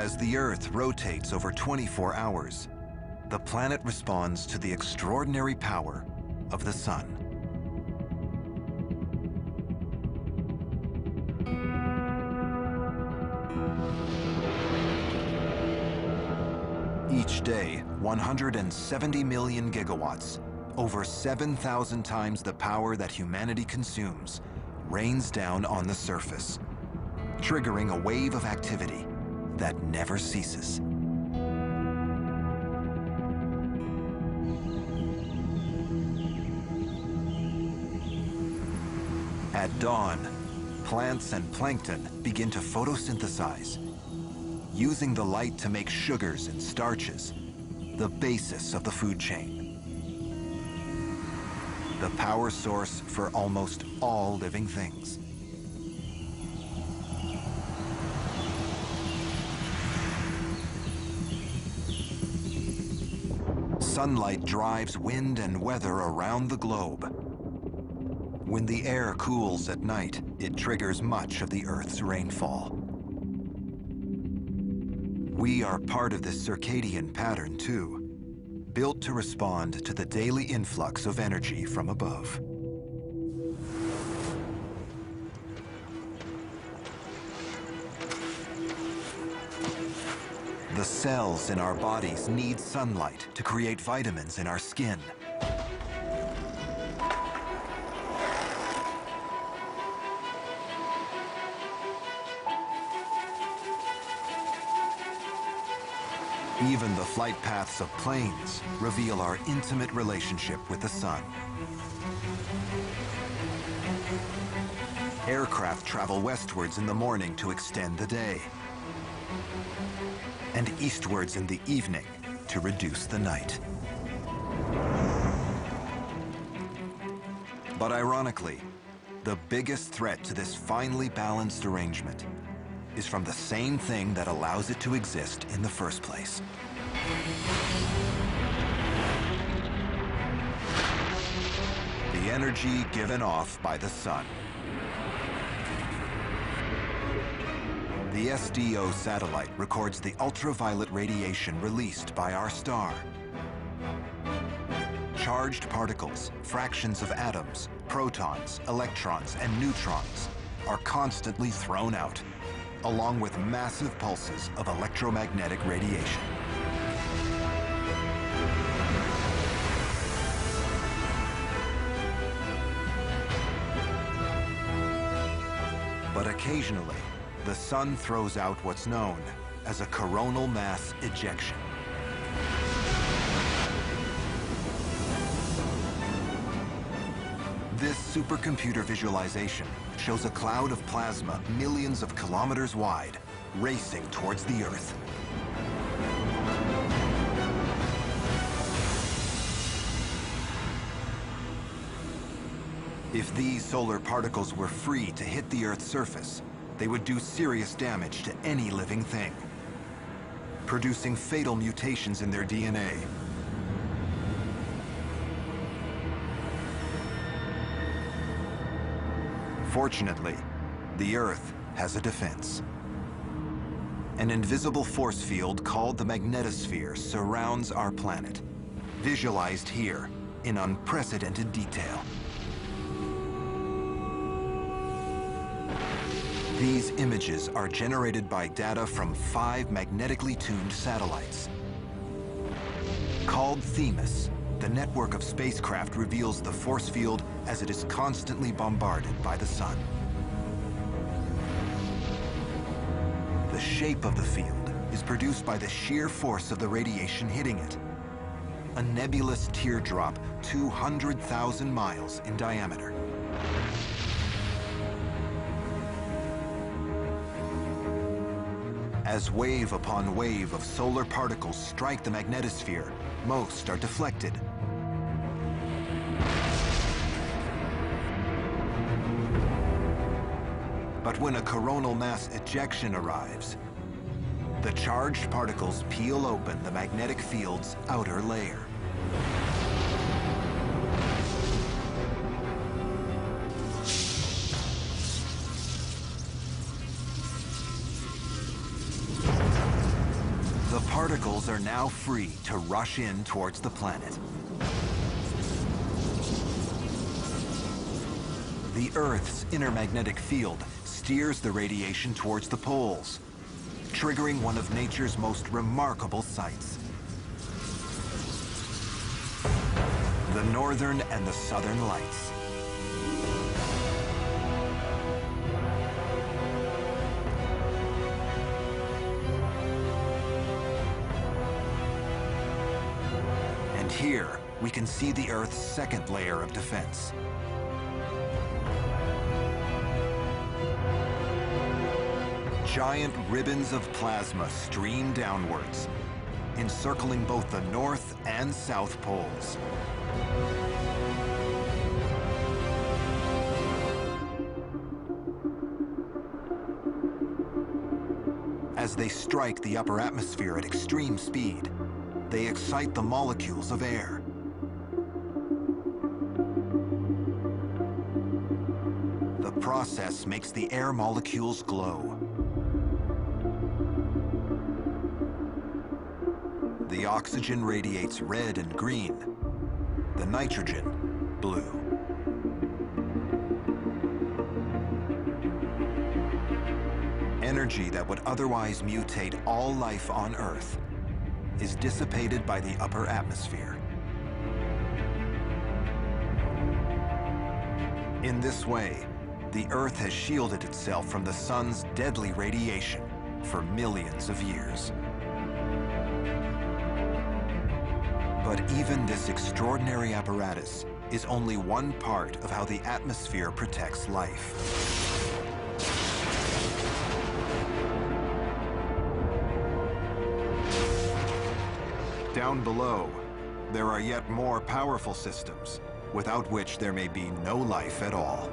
As the Earth rotates over 24 hours, the planet responds to the extraordinary power of the sun. Each day, 170 million gigawatts, over 7,000 times the power that humanity consumes, rains down on the surface, triggering a wave of activity that never ceases. At dawn, plants and plankton begin to photosynthesize, using the light to make sugars and starches, the basis of the food chain. The power source for almost all living things. Sunlight drives wind and weather around the globe. When the air cools at night, it triggers much of the Earth's rainfall. We are part of this circadian pattern too, built to respond to the daily influx of energy from above. The cells in our bodies need sunlight to create vitamins in our skin. Even the flight paths of planes reveal our intimate relationship with the sun. Aircraft travel westwards in the morning to extend the day, and eastwards in the evening to reduce the night. But ironically, the biggest threat to this finely balanced arrangement is from the same thing that allows it to exist in the first place. The energy given off by the sun. The SDO satellite records the ultraviolet radiation released by our star. Charged particles, fractions of atoms, protons, electrons, and neutrons are constantly thrown out, along with massive pulses of electromagnetic radiation. But occasionally, the sun throws out what's known as a coronal mass ejection. This supercomputer visualization shows a cloud of plasma millions of kilometers wide, racing towards the Earth. If these solar particles were free to hit the Earth's surface, they would do serious damage to any living thing, producing fatal mutations in their DNA. Fortunately, the Earth has a defense. An invisible force field called the magnetosphere surrounds our planet, visualized here in unprecedented detail. These images are generated by data from 5 magnetically tuned satellites. Called Themis, the network of spacecraft reveals the force field as it is constantly bombarded by the sun. The shape of the field is produced by the sheer force of the radiation hitting it. A nebulous teardrop 200,000 miles in diameter. As wave upon wave of solar particles strike the magnetosphere, most are deflected. But when a coronal mass ejection arrives, the charged particles peel open the magnetic field's outer layer. Particles are now free to rush in towards the planet. The Earth's inner magnetic field steers the radiation towards the poles, triggering one of nature's most remarkable sights. The Northern and the Southern Lights. And here, we can see the Earth's second layer of defense. Giant ribbons of plasma stream downwards, encircling both the North and South poles. As they strike the upper atmosphere at extreme speed, they excite the molecules of air. The process makes the air molecules glow. The oxygen radiates red and green, the nitrogen blue. Energy that would otherwise mutate all life on Earth is dissipated by the upper atmosphere. In this way, the Earth has shielded itself from the sun's deadly radiation for millions of years. But even this extraordinary apparatus is only one part of how the atmosphere protects life. Down below, there are yet more powerful systems, without which there may be no life at all.